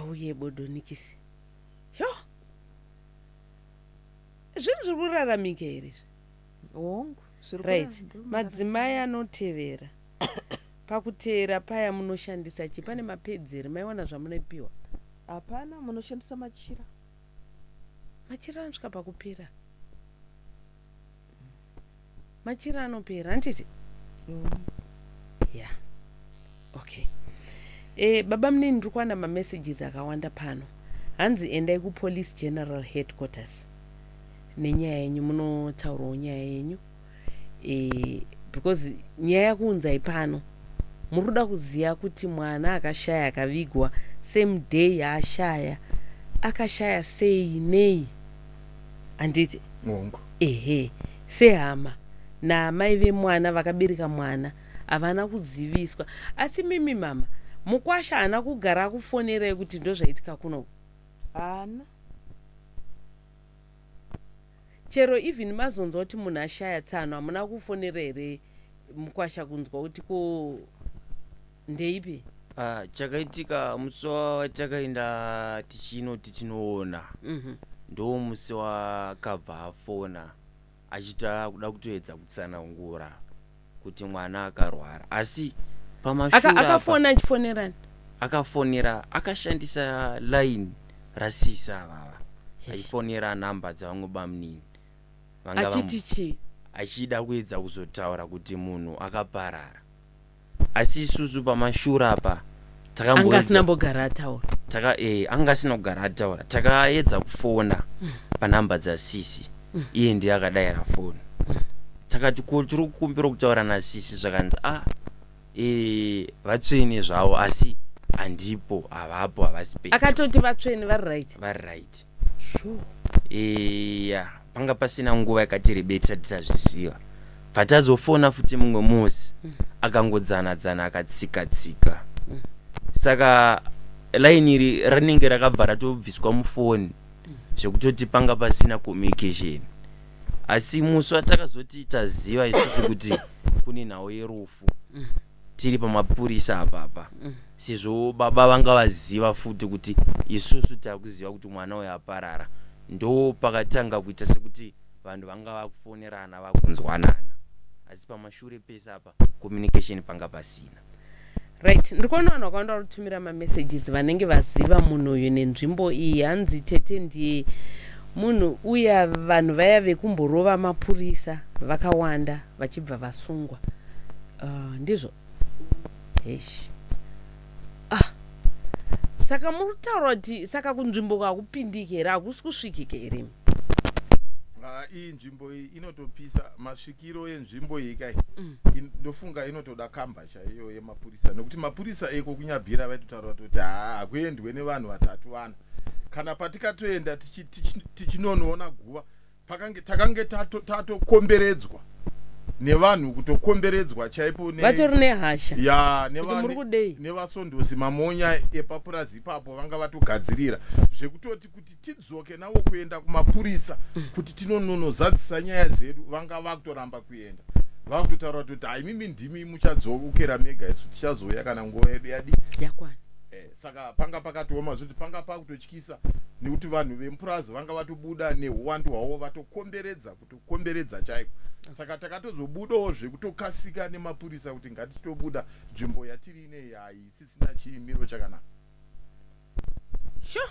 uye bodonikisi zvinhu zviri kuraramika here? hongu right. Madzimai anotevera pakuteera paya munoshandisa chi? Pane mapedzeri maiwana zvamunopiwa? Hapana, munoshandisa machira. Machira anosvika pakupera? Machira anopera handiti? Yeah. Okay. Baba munini ndiri kuwana mamessages akawanda pano. Hanzi endai kupolice general headquarters nenyaya yenyu, munotaurawo nyaya yenyu. Because nyaya yakuunzai pano muri kuda kuziva kuti mwana akashaya akavigwa same day yaashaya akashaya sei nei handiti? Sehama naamai vemwana vakabereka mwana havana kuziviswa. Asi mimi mama mukwasha haana kugara akufonerai kuti ndo zvaitika kuno? Hana. Chero even mazonzwa kuti munhu ashaya tsano hamuna kufonera here mukwasha kunzwa kuti ko ndeipi? Chakaitika musi watakaenda tichinoona ndo musi wakabva afona achida kuda kutoedza kutsanangura kuti mwana akarwara. Asi pamashura akafona achifonerani? Akafonera akashandisa line rasisa vava achifonera namba dzavamwe bamunini achiti chi? Achida kuedza kuzotaura kuti munhu akaparara. Asi isusu pamashura apa angasina mbogara ataura angasina kugara ataura takaedza kufona panhamba dzasisi iye ndiye akadayira foni. Takati ko tiri kukumbira kutaura nasisi zvakanzi vatsvene zvavo asi handipo havapo havasi pedyo. Akatoti vatsvene vari right. Sure. Panga pasina nguva yakati rebeta tisazviziva. Patazofona futi mumwe musi akangodzana akatsika. Saka line iri rinenge rakabva ratobviswa mufoni zvekutoti panga pasina communication. Asi musi watakazoti taziva isusu kuti kune nhau yerufu tiri pamapurisa apapa sezvo baba vanga vaziva futi kuti isusu takuziva kuti mwana uyu aparara, ndo pakatanga kuita sekuti vanhu vanga vakufonerana vakunzwanana. Asi pamashure pesa apa communication panga pasina. Right. Ndikuona vanhu vakawanda vari kutumira mamessages vanenge vaziva munhu uyu nenzvimbo iyi. Hanzi Tete ndiye munhu uya vanhu vaya vekumborova mapurisa vakawanda vachibva vasungwa. Ndizvo? Hesh. Saka muri kutaura kuti saka kunzvimbo kakupindike here hakusi kusvikike here? Iyi nzvimbo iyi inotopisa masvikiro enzvimbo iyi kai ndofunga inotoda kamba chaiyo yemapurisa, nekuti mapurisa eko kunyabhira vaitotaura kuti hakuendwe nevanhu vatatu vana. Kana patikatoenda tichinonoona guva takange tatokomberedzwa nevanhu kutokomberedzwa chaipo vatori nehasha ya kuti muri kudei nevasondosi mamonya epapurazi ipapo vanga vatogadzirira zvekutoti kuti tidzoke navo kuenda kumapurisa kuti tinononozadzisa nyaya dzedu vanga vakutoramba kuenda vakutotaura kuti haimimi ndimi muchadzokera mega isu tichazouya kana nguva yedu yadi yakwana. Saka panga pakatioma zvoti panga pakutotyisa nekuti vanhu vemupurazi vanga vatobuda neuwandu hwavo vatokomberedza kutokomberedza chaiko. Saka takatozobudawo zvekutokasika nemapurisa kuti ngatitobuda nzvimbo yatiri inei haisisina chimiro chakanaka. Sure.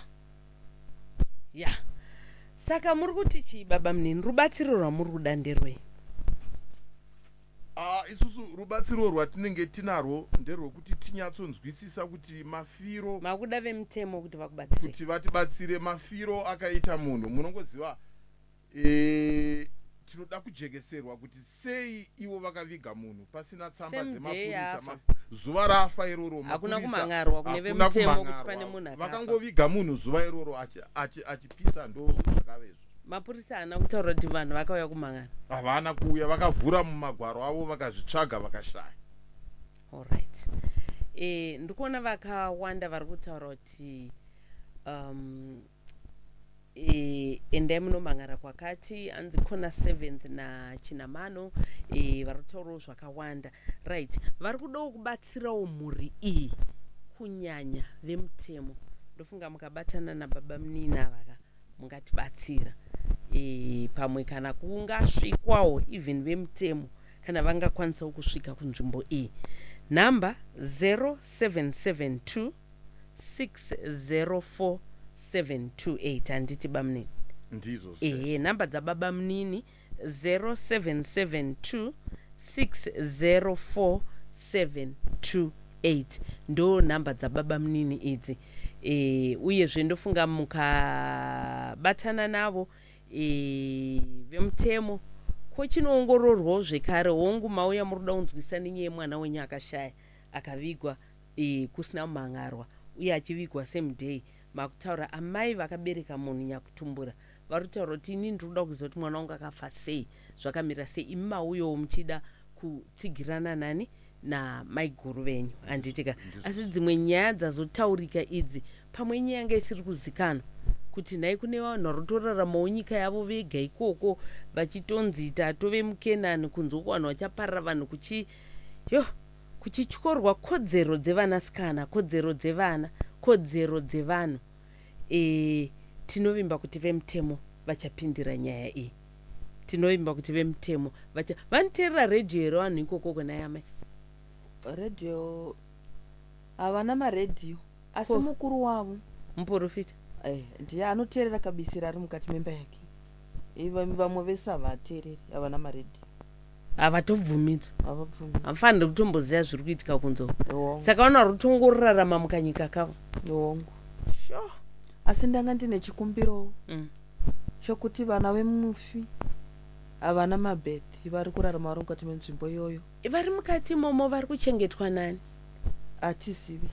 Ya. Saka muri kuti chii baba munini rubatsiro rwamuri kuda nderwei? Isusu rubatsiro rwatinenge tinarwo nderwokuti tinyatsonzwisisa kuti mafiro makuda vemutemo kuti vakubatsire kuti vatibatsire mafiro akaita munhu munongoziva tinoda kujekeserwa kuti sei ivo vakaviga munhu pasina tsamba dzemapurisa zuva rafa iroro hakuna kumangarwa kune vemutemo kuti pane munhu vakangoviga munhu zuva iroro achipisa ndo zvakavezvo. Mapurisa haana kutaura kuti vanhu vakauya kumangana? Havana kuuya, vakavhura mumagwaro avo vakazvitsvaga vakashaya. Alright. Ndikuona vakawanda vari kutaura kuti endai munomangara kwakati anzi kona 7th naChinamano vari kutaurawo zvakawanda. Right. Vari kudawo kubatsirawo mhuri iyi kunyanya vemutemo. Ndofunga mukabatana nababa munina vaka mungatibatsira. Pamwe kana kungasvikwawo even vemutemo kana vangakwanisawo kusvika kunzvimbo iyi. Namba 0772 604 728 handiti bamunini ndizo namba dzababa munini 0772 604 728 ndo namba dzababa munini idzi. Uyezve ndofunga mukabatana navo vemutemo kochinoongororwawo zvekare hongu mauya muri kuda kunzwisisa nenyaya mwana wenyu akashaya akavigwa kusina kumangarwa uye achivigwa semudhei makutaura amai vakabereka munhu nyakutumbura vari kutaura kuti ini ndiri kuda kuziva kuti mwana wangu akafa sei zvakamira sei imi mauyawo muchida kutsigirana nani namaiguru venyu handitika. Asi dzimwe nyaya dzazotaurika idzi pamwe nyaya yanga isiri kuzikanwa kuti nhai kune vanhu vari kutoraramawo nyika yavo vega ikoko vachitonzi tato vemukenani kunze vanhu vachaparara vanhu kuchityorwa kodzero dzevanasikana kodzero dzevana kodzero dzevanhu. Tinovimba kuti vemutemo vachapindira nyaya iyi. Tinovimba kuti vemutemo vanoteerera redhiyo here vanhu ikoko kuna yamai? Redhiyo havana maredhiyo asi mukuru wavo muprofita ndiye anoteerera kabisira ari mukati memba yake. Vamwe vese havateereri havana maredhiyo havatobvumidzwa havafaniri kutomboziva zviri kuitika kunzoko saka vanhu vari kutongorarama mukanyika kavo hongu. Asi ndanga ndine chikumbiro chokuti vana vemufi havana mabhedhi vari kurarama vari mukati menzvimbo iyoyo. Vari mukati imomo vari kuchengetwa nani? Hatizivi.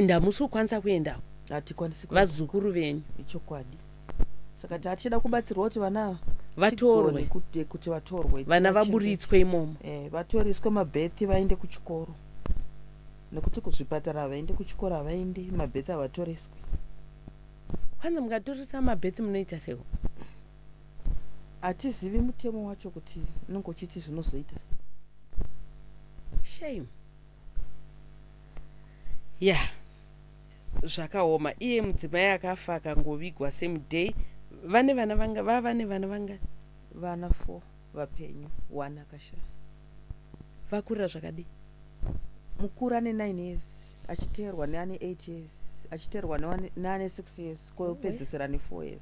Ndamusi kukwanisa kuendawo? Hatikwanisi. Vazukuru venyu? Ichokwadi. Saka tichida kubatsirwa kuti vana vatorwe kuti vatorwe vana vaburitswe imomo vatoriswe mabhethi vaende kuchikoro nekuti kuzvipatara havaende kuchikoro havaendi mabhethi havatoreswi. Kwanza mukatoresa mabhethi munoita seko? Hatizivi mutemo wacho kuti unenge uchiti zvinozoita shame. Zvakaoma. Iye mudzimai akafa akangovigwa semudhei. Vane vana vanga vane vana vanga? Vana 4 vapenyu 1 akashaya. Vakura zvakadii? Mukuru ane 9 years achiteerwa neane 8 years achiteerwa neane 6 years kopedzisira ne4 years.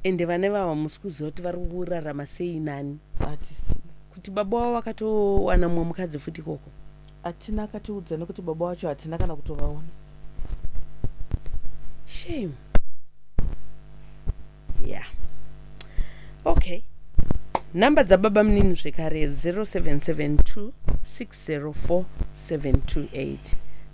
Ende vane vava musi kuziva kuti vari kurarama sei nani? Hatisi. Kuti baba wavo vakatowana mumwe mukadzi futi koko? Hatina akatiudza nekuti baba wacho hatina kana kutovaona. Shame. Okay. Namba dzababa munini zvekare 0772 604 728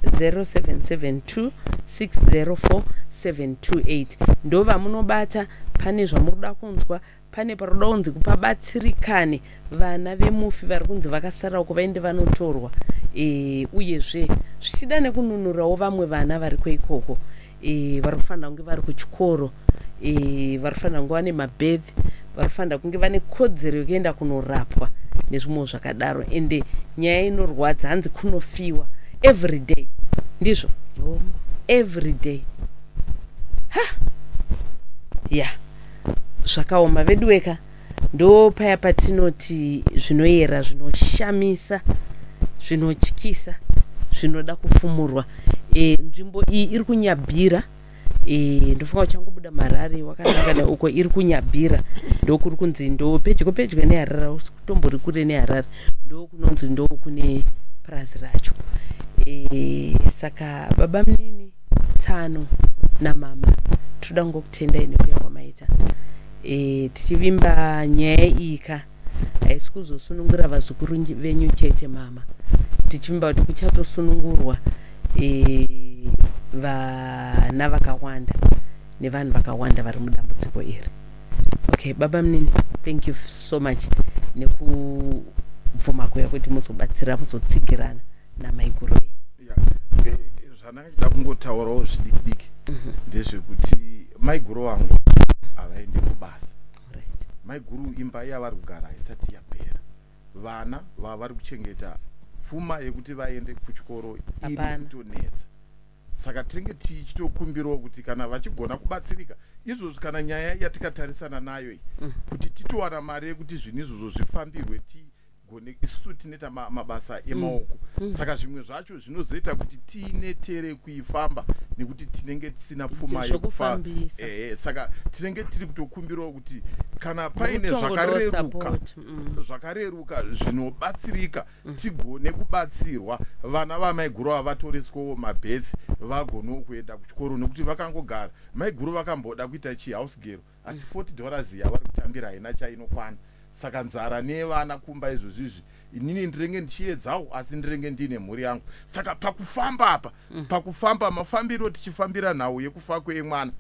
0772 604 728 ndo vamunobata pane zvamuri kuda kunzwa pane paroda kunzi kupabatsirikane vana vemufi vari kunzi vakasara uko vaende vanotorwa uyezve zvichida nekununurawo vamwe vana vari kweikoko vari kufanira kunge vari kuchikoro vari kufanira kunge vane mabhedhi vari kufanira kunge vane kodzero yekuenda kunorapwa nezvimwewo zvakadaro ende nyaya inorwadza hanzi kunofiwa every day ndizvo every day zvakaoma veduweka ndo paya patinoti zvinoyera zvinoshamisa zvinotyisa zvinoda kufumurwa nzvimbo iyi iri kunyabhira ndofunga uchangobuda marare wakanangana uko iri kunyabhira ndokuri kunzi ndo pedyo neharare usikutombori kure neharare ndo kunonzi ndo kune purazi racho saka baba munini Tsano namama toda ngokutendai nekuya kwamaita tichivimba nyaya ika haisi kuzosunungura vazukuru venyu chete mama tichivimba kuti kuchatosunungurwa vana vakawanda nevanhu vakawanda vari mudambudziko iri. Okay, baba munini, thank you so much nekubvuma kuya kuti muzobatsira muzotsigirana namaiguru venyu. Zvanangachida kungotaurawo zvidiki ndezvekuti maiguru wangu havaendi kubasa. Maiguru imba yavari kugara haisati yapera. Vana vavari kuchengeta pfuma yekuti vaende kuchikoro iri kutonetsa. Saka tinenge tichitokumbirawo kuti kana vachigona kubatsirika izvozvo kana nyaya yatikatarisana nayo kuti titowana mari yekuti zvinhu izvozvo zvifambirwe tigone isusu tinoita mabasa emaoko. Saka zvimwe zvacho zvinozoita kuti tinetere kuifamba nekuti tinenge tisina pfuma yekufamba. Saka tinenge tiri kutokumbirawo kuti kana paine zvakareruka zvinobatsirika tigone kubatsirwa vana vamaiguru avatoreswawo mabhedhi vagonewo kuenda kuchikoro nekuti vakangogara maiguru vakamboda kuita chihouse girl asi $40 yavari kutambira haina chainokwana. Saka nzara nevana kumba izvozvizvi inini ndirenge ndichiedzawo asi ndirenge ndine mhuri yangu. Saka pakufamba apa pakufamba mafambiro tichifambira nhau yekufa kwemwana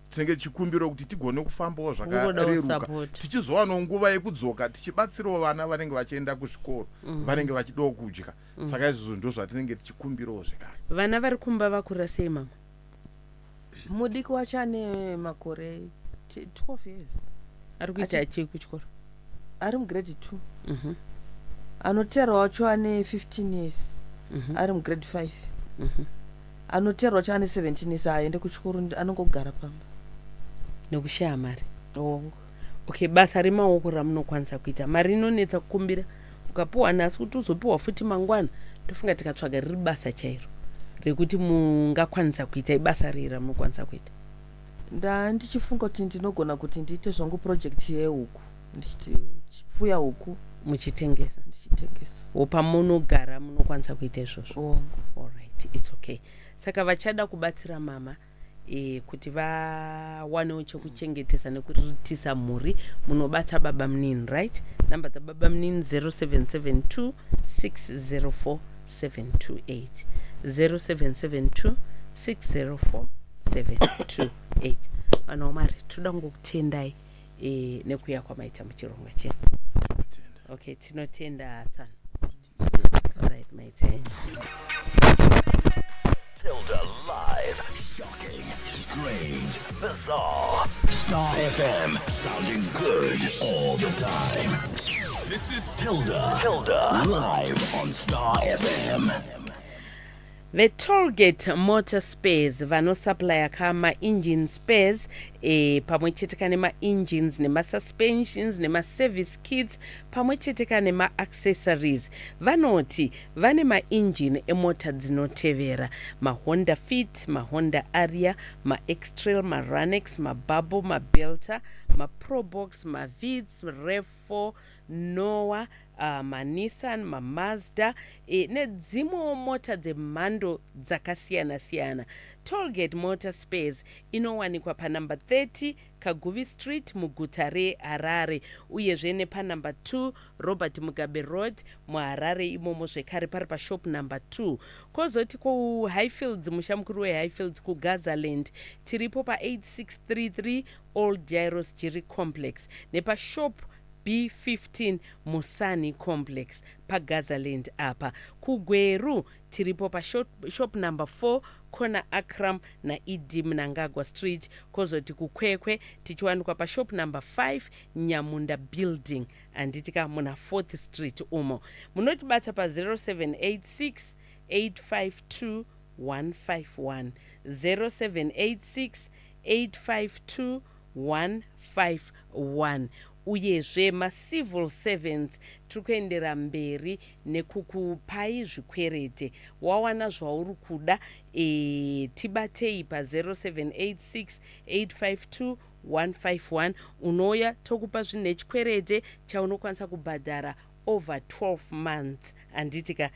tinenge tichikumbirawo kuti tigone kufambawo zvakareruka tichizowanawo nguva yekudzoka tichibatsirawo vana vanenge vachienda kuzvikoro vanenge vachidawo kudya. Saka izvozvo ndo zvatinenge tichikumbirawo zvekare. Vana vari kumba vakura sei mama? Mudiki wacho ane makore 12 years. Ari kuita chii kuchikoro? Ari mugrade 2. Anoteerwa wacho ane 15 years. Ari mugrade 5. Anoteerwa wacho ane 17 years aende kuchikoro anongogara pamba nekushaya mari. Okay, basa remaoko ramunokwanisa kuita mari inonetsa kukumbira ukapuwa nhasi kuti uzopiwa futi mangwana tofunga tikatsvaga riri basa chairo rekuti mungakwanisa kuita ibasa riri ramunokwanisa kuita. Ndichifunga kuti ndinogona kuti ndiite zvangu project yehuku ndichifuya huku muchitengesa pamunogara munokwanisa kuita izvozvo. Alright, it's okay. Saka vachada kubatsira mama kuti vawanewo chekuchengetesa nekuriritisa mhuri munobata baba munini, right? Namba dzababa munini 0772 604 728 0772 604 728. Vanhu vamwari toda ngokutendai nekuya kwamaita muchirongo chenu. Okay, tinotenda Tsano. Alright, my turn. Tilder live, shocking, strange, bizarre. Star FM, sounding good all the time. This is Tilder live on Star FM. The Tollgate Motor Spares vanosupplya kama-engine spares pamwe chete nema-engines nema-suspensions nema-service kits pamwe chete nema-accessories. Vanoti vane ma-engine emota dzinotevera ma-Honda Fit, ma-Honda Aria, ma-X-Trail, ma-Ranex, ma-Bubble, ma-Belter, ma-Probox, ma-Vids, Rev4, Noah, manissan, mamazda, nedzimwewo mota dzemhando dzakasiyana-siyana. Tollgate Motor Spares inowanikwa panumber 30 Kaguvi Street muguta reHarare, uyezve nepanumber 2 Robert Mugabe Road muHarare imomo zvekare pari pashop number 2. Kozoti kuHighfields, musha mukuru weHighfields kuGazaland tiripo pa8633 Old Gyros Jiri Complex, nepashop B15 Musani Complex paGazaland apa. Kugweru tiripo shop number 4 Kona Akram na Idi Mnangagwa Street. Kozoti kuKwekwe tichiwanikwa pashop number 5 Nyamunda Building anditika muna 4th Street umo. Munotibata pa 0786 852 151 0786 852 151. Uyezve macivil servants tiri kuendera mberi nekukupai zvikwerete. Wawana zvauri kuda tibatei pa 0786 852 151. Unoya tokupa zvinhu nechikwerete chaunokwanisa kubhadhara over 12 months anditika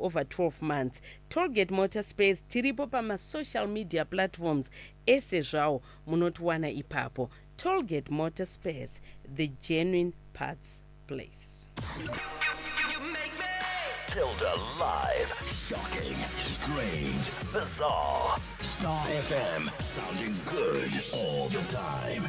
over 12 months. Tollgate Motor Spares tiripo social media platforms ese zvawo munotiwana ipapo. Tollgate Motor Spares, the genuine parts place. Tilder live. Shocking, strange, bizarre. Star FM, sounding good all the time.